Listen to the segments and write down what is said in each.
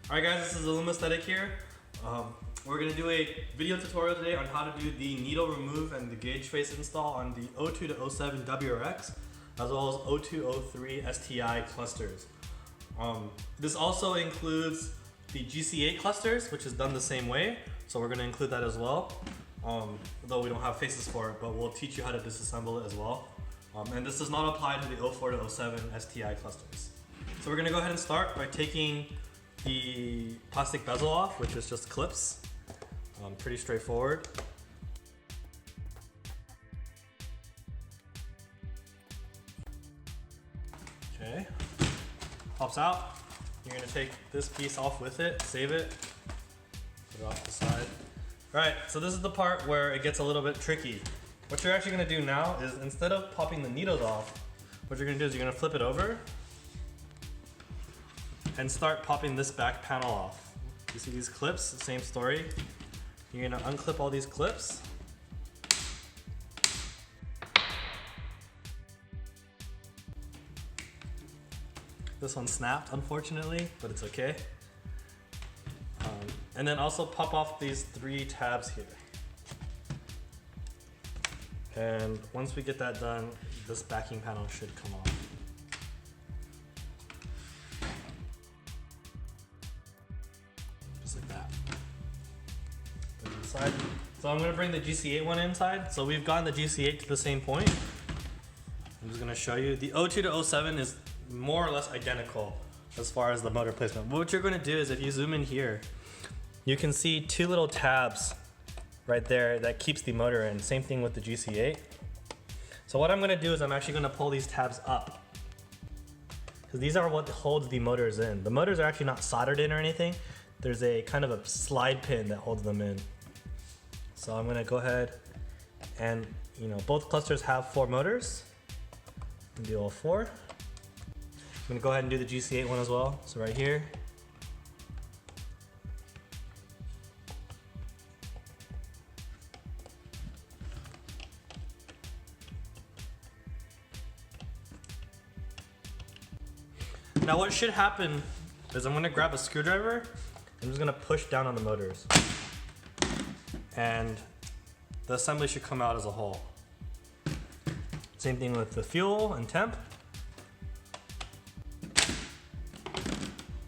Alright guys, this is Illumaesthetic here. We're going to do a video tutorial today on how to do the needle remove and the gauge face install on the 02 to 07 WRX as well as 02 03 STI clusters. This also includes the GC8 clusters, which is done the same way, so we're going to include that as well. Though we don't have faces for it, but we'll teach you how to disassemble it as well. And this does not apply to the 04 to 07 STI clusters. So we're going to go ahead and start by taking the plastic bezel off, which is just clips. Pretty straightforward. Okay, pops out. You're going to take this piece off with it, save it, put it off the side. Alright, so this is the part where it gets a little bit tricky. What you're actually going to do now is, instead of popping the needles off, what you're going to do is you're going to flip it over and start popping this back panel off. You see these clips, same story. You're going to unclip all these clips. This one snapped, unfortunately, but it's okay. And then also pop off these 3 tabs here. And once we get that done, this backing panel should come off. Just like that. Put it inside. So I'm going to bring the GC8 one inside. So we've gotten the GC8 to the same point. I'm just going to show you. The 02 to 07 is more or less identical as far as the motor placement. What you're going to do is, if you zoom in here, you can see 2 little tabs right there that keeps the motor in. Same thing with the GC8. So what I'm going to do is I'm actually going to pull these tabs up, because these are what holds the motors in. The motors are actually not soldered in or anything. There's a kind of a slide pin that holds them in. So I'm going to go ahead and, both clusters have 4 motors. I'm going to do all 4. I'm going to go ahead and do the GC8 one as well. So right here. Now what should happen is I'm going to grab a screwdriver. I'm just going to push down on the motors. And the assembly should come out as a whole. Same thing with the fuel and temp.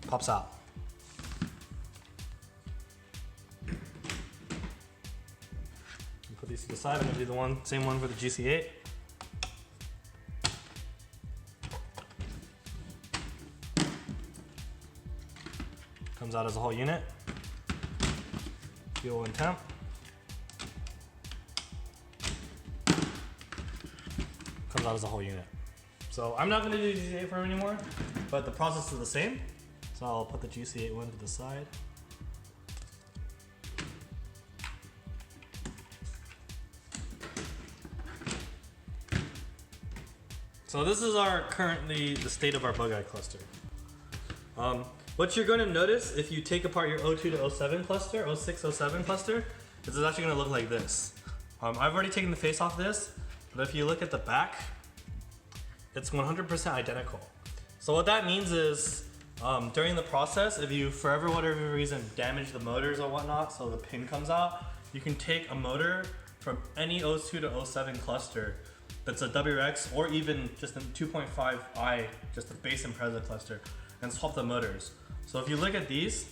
Pops out. Put these to the side. I'm going to do the same one for the GC8. Comes out as a whole unit. Fuel and temp. Comes out as a whole unit. So I'm not going to do GC8 for him anymore, but the process is the same. So I'll put the GC8 one to the side. So this is currently the state of our bug-eye cluster. What you're going to notice if you take apart your 02 to 07 cluster, 06, 07 cluster, is it's actually going to look like this. I've already taken the face off this, but if you look at the back, it's 100% identical. So what that means is, during the process, if you, for whatever reason, damage the motors or whatnot, so the pin comes out, you can take a motor from any 02 to 07 cluster that's a WRX or even just a 2.5i, just a base Impreza cluster, and swap the motors. So if you look at these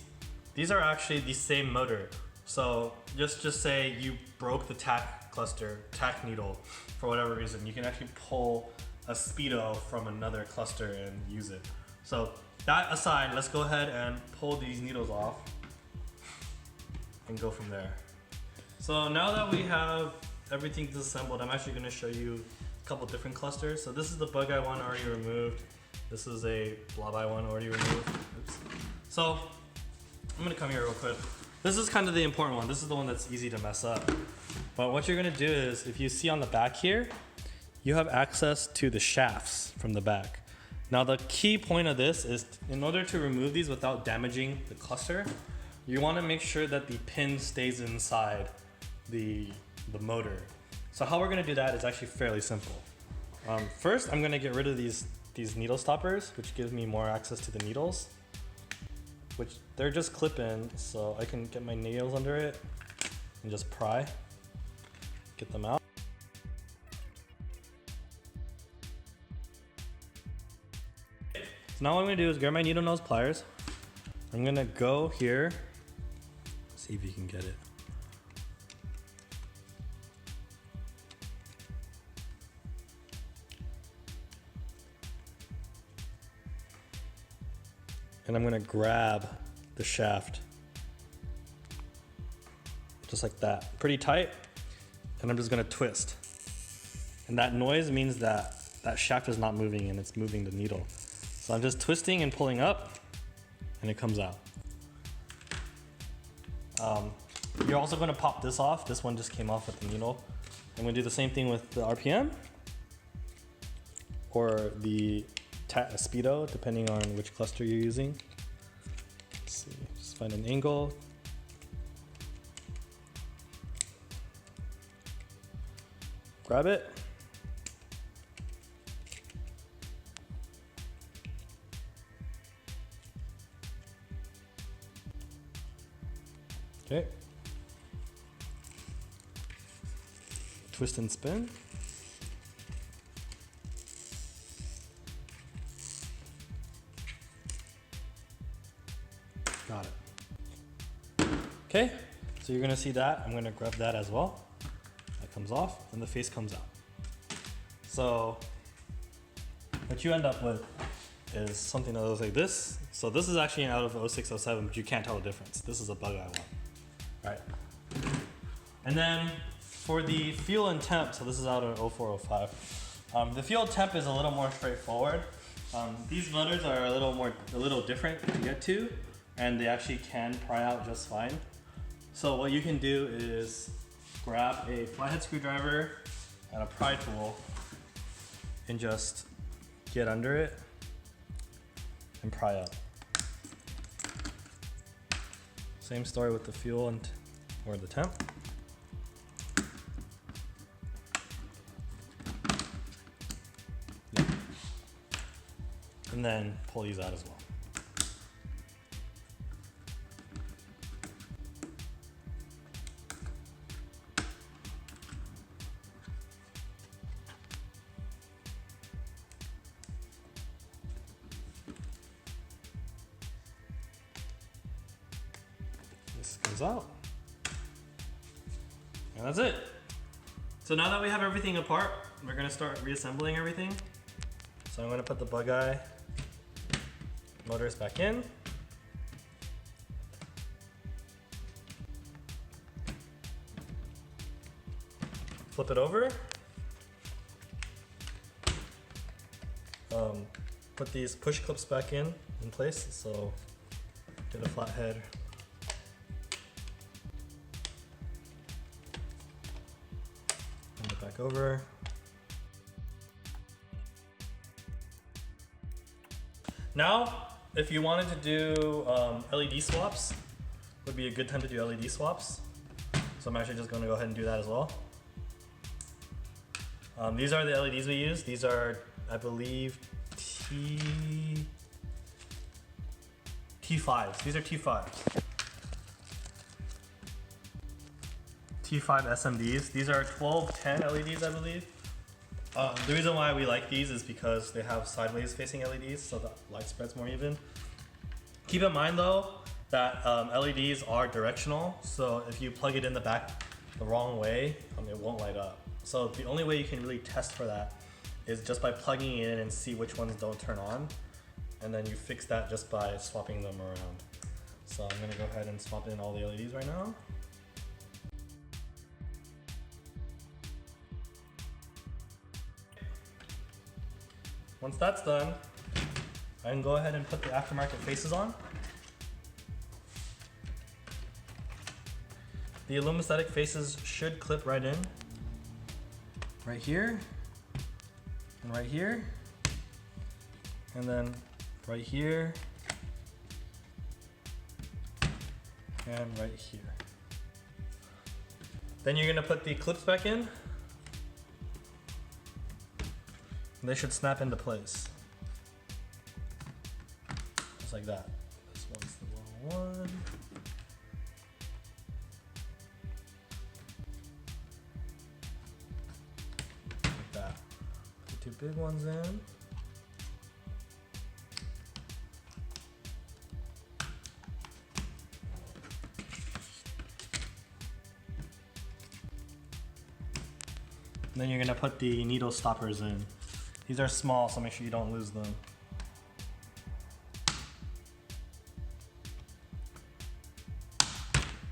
are actually the same motor. So just say you broke the tach cluster, tach needle, for whatever reason, you can actually pull a speedo from another cluster and use it. So that aside, let's go ahead and pull these needles off and go from there. So now that we have everything disassembled, I'm actually going to show you a couple different clusters. So this is the bug-eye one already removed. This is a blob-eye one already removed. Oops. So I'm going to come here real quick. This is kind of the important one. This is the one that's easy to mess up. But what you're going to do is, if you see on the back here, you have access to the shafts from the back. Now the key point of this is, in order to remove these without damaging the cluster, you want to make sure that the pin stays inside the motor. So how we're going to do that is actually fairly simple. First, I'm going to get rid of these needle stoppers, which gives me more access to the needles. which they're just clip-in, so I can get my nails under it and just pry, get them out. So now what I'm gonna do is grab my needle nose pliers. I'm gonna go here, see if you can get it. And I'm gonna grab the shaft just like that, pretty tight, and I'm just gonna twist. And that noise means that that shaft is not moving and it's moving the needle. So I'm just twisting and pulling up and it comes out. You're also gonna pop this off. This one just came off with the needle. I'm gonna do the same thing with the RPM or the speedo, depending on which cluster you're using. Let's see, just find an angle. Grab it. Okay. Twist and spin. Got it. Okay, so you're gonna see that. I'm gonna grab that as well. That comes off and the face comes out. So what you end up with is something that looks like this. So this is actually out of 0607, but you can't tell the difference. This is a bug eye one. All right. And then for the fuel and temp, so this is out of 0405. The fuel temp is a little more straightforward. These motors are a little different to get to, and they actually can pry out just fine. So what you can do is grab a flathead screwdriver and a pry tool and just get under it and pry out. Same story with the fuel and or the temp. Yeah. And then pull these out as well. This comes out. And that's it. So now that we have everything apart, we're gonna start reassembling everything. So I'm gonna put the bug eye motors back in. Flip it over. Put these push clips back in place. So get a flat head. Bring it back over. Now, if you wanted to do LED swaps, would be a good time to do LED swaps. So I'm actually just going to go ahead and do that as well. These are the LEDs we use. These are, I believe, T5s. These are T5s. T5 SMDs. These are 1210 LEDs, I believe. The reason why we like these is because they have sideways facing LEDs, so the light spread's more even. Keep in mind though, that LEDs are directional, so if you plug it in the back the wrong way, it won't light up. So the only way you can really test for that is just by plugging it in and see which ones don't turn on, and then you fix that just by swapping them around. So I'm gonna go ahead and swap in all the LEDs right now. Once that's done, I can go ahead and put the aftermarket faces on. The Illumaesthetic faces should clip right in. Right here, and right here, and then right here, and right here. Then you're gonna put the clips back in. They should snap into place. Just like that. This one's the wrong one. Like that. Put the 2 big ones in. And then you're gonna put the needle stoppers in. These are small, so make sure you don't lose them.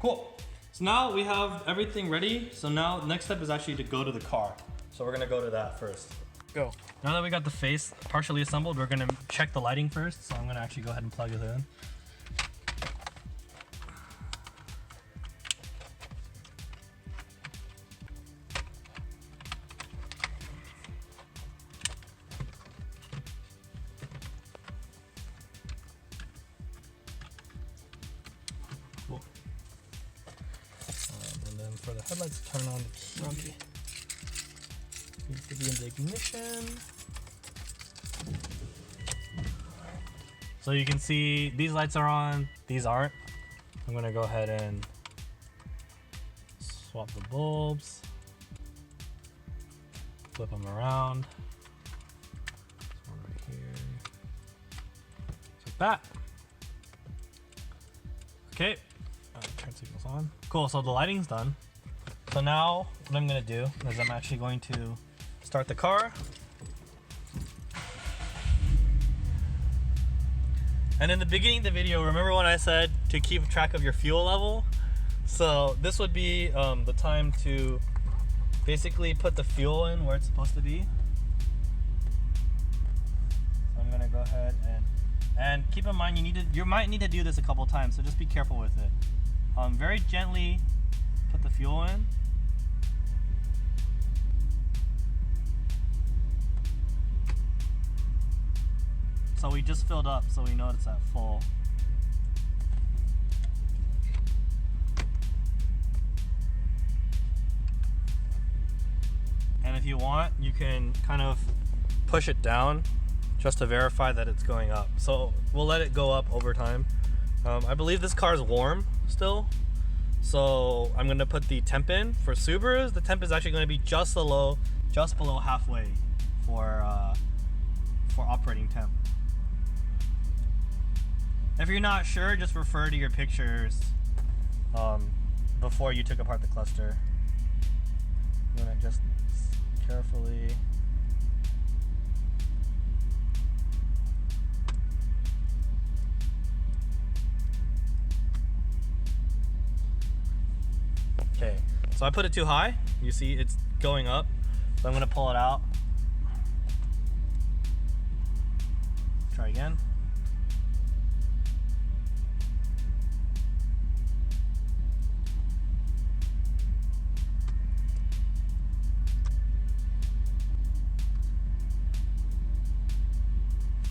Cool. So now we have everything ready. So now the next step is actually to go to the car. So we're gonna go to that first. Go. Now that we got the face partially assembled, we're gonna check the lighting first. So I'm gonna actually go ahead and plug it in. Cool. And then for the headlights, turn on the key. Needs to be in the ignition. So you can see these lights are on, these aren't. I'm gonna go ahead and swap the bulbs, flip them around. This one right here. Like that. Okay, turn signals on. Cool, so the lighting's done. So now what I'm gonna do is I'm actually going to start the car. And in the beginning of the video, remember when I said to keep track of your fuel level? So this would be the time to basically put the fuel in where it's supposed to be. So I'm gonna go ahead and keep in mind you might need to do this a couple times, so just be careful with it. Very gently put the fuel in. So we just filled up, so we know it's at full. And if you want, you can kind of push it down just to verify that it's going up. So we'll let it go up over time. I believe this car is warm still. So I'm gonna put the temp in. For Subarus, the temp is actually gonna be just below halfway for operating temp. If you're not sure, just refer to your pictures before you took apart the cluster. You want to just carefully okay, so I put it too high. You see it's going up, so I'm going to pull it out. Try again.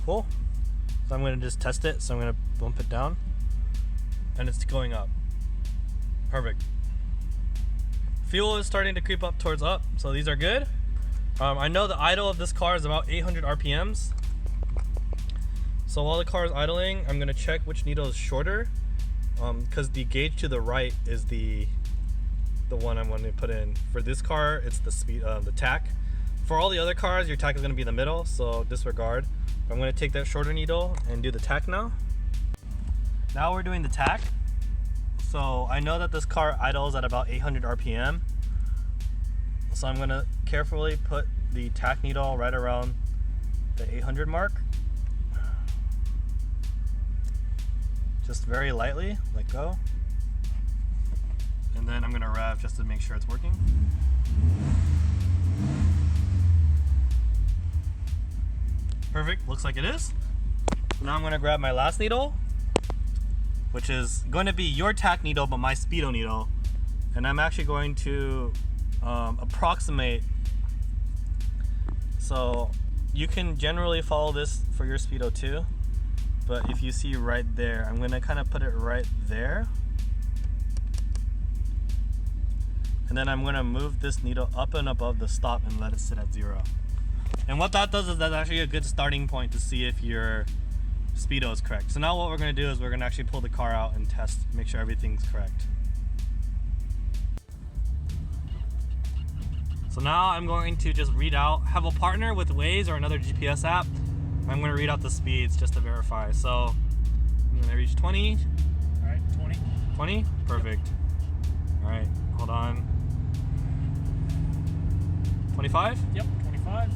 Cool. So I'm going to just test it. So I'm going to bump it down and it's going up. Perfect. Fuel is starting to creep up towards up. So these are good. I know the idle of this car is about 800 RPMs. So while the car is idling, I'm going to check which needle is shorter because the gauge to the right is the one I'm going to put in. For this car, it's the tach. For all the other cars, your tach is going to be in the middle, so disregard. I'm going to take that shorter needle and do the tach now. Now we're doing the tach. So I know that this car idles at about 800 RPM. So I'm going to carefully put the tach needle right around the 800 mark. Just very lightly, let go. And then I'm going to rev just to make sure it's working. Perfect, looks like it is. So now I'm going to grab my last needle, which is going to be your tach needle, but my speedo needle. And I'm actually going to approximate. So you can generally follow this for your speedo too. But if you see right there, I'm going to kind of put it right there. And then I'm going to move this needle up and above the stop and let it sit at 0. And what that does is that's actually a good starting point to see if your speedo is correct. So now what we're going to do is we're going to actually pull the car out and test, make sure everything's correct. So now I'm going to just read out, have a partner with Waze or another GPS app. I'm going to read out the speeds just to verify. So I'm going to reach 20. All right, 20. 20? Perfect. Yep. All right, hold on. 25? Yep, 25.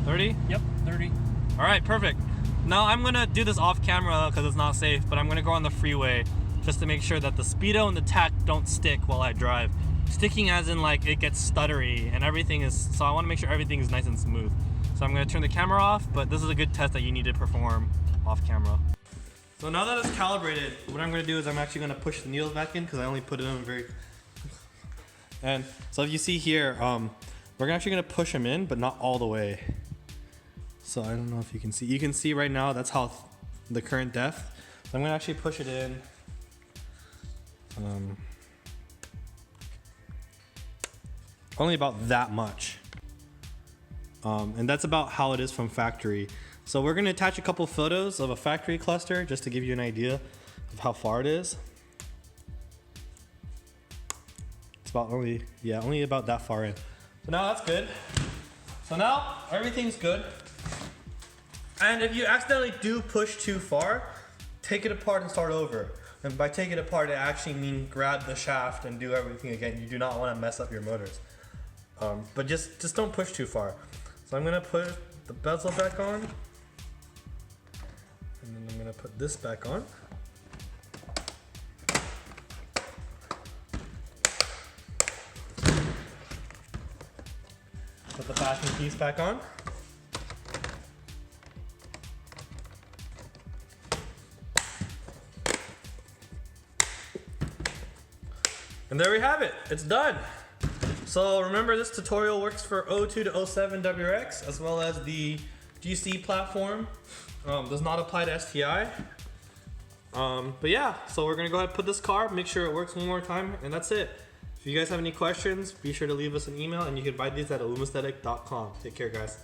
30? Yep, 30. All right, perfect. Now I'm gonna do this off camera because it's not safe, but I'm gonna go on the freeway just to make sure that the speedo and the tach don't stick while I drive. Sticking as in like it gets stuttery and everything is, so I wanna make sure everything is nice and smooth. So I'm gonna turn the camera off, but this is a good test that you need to perform off camera. So now that it's calibrated, what I'm gonna do is I'm actually gonna push the needles back in because I only put it in very, and so if you see here, we're actually gonna push them in, but not all the way. So I don't know if you can see. You can see right now, that's how the current depth. So I'm gonna actually push it in. Only about that much. And that's about how it is from factory. So we're gonna attach a couple photos of a factory cluster just to give you an idea of how far it is. It's about only about that far in. So now that's good. So now everything's good. And if you accidentally do push too far, take it apart and start over. And by take it apart, it actually means grab the shaft and do everything again. You do not want to mess up your motors. But just don't push too far. So I'm gonna put the bezel back on. And then I'm gonna put this back on. Put the backing piece back on. And there we have it, it's done. So remember, this tutorial works for 02 to 07 WRX as well as the GC platform. Does not apply to STI. But yeah, so we're gonna go ahead and put this car, make sure it works one more time, and that's it. If you guys have any questions, be sure to leave us an email, and you can buy these at illumaesthetic.com. Take care, guys.